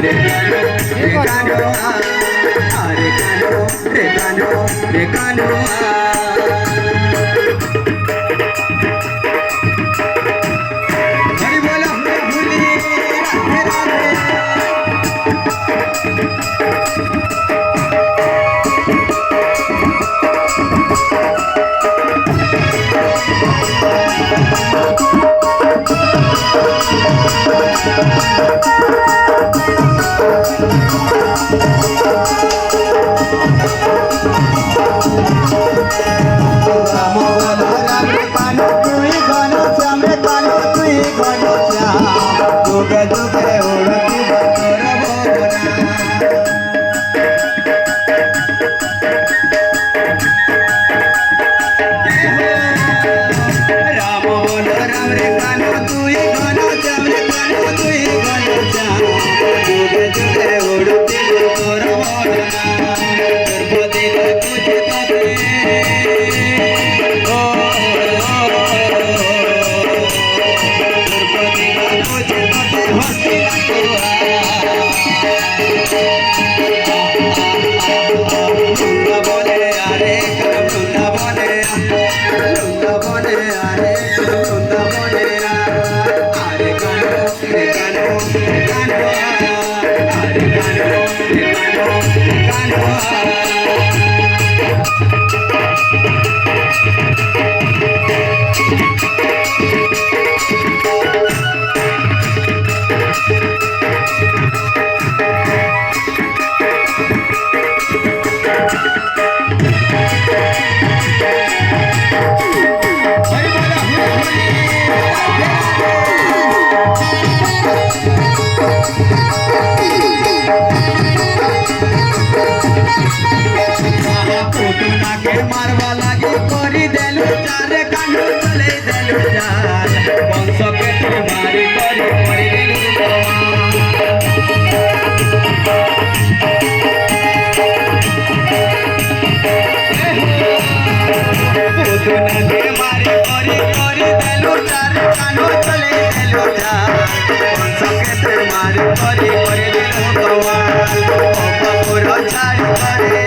रे कानो अरे कानो रे कानो हरि बोल भूली राधे मारवा लगी करी देलु चार कांडो चले देलु चार वंश के मारी करी करी देलु मारी करी करी देलु चार कांडो चले देलु चार वंश के मारी करी करी भगवान छाड़ी करे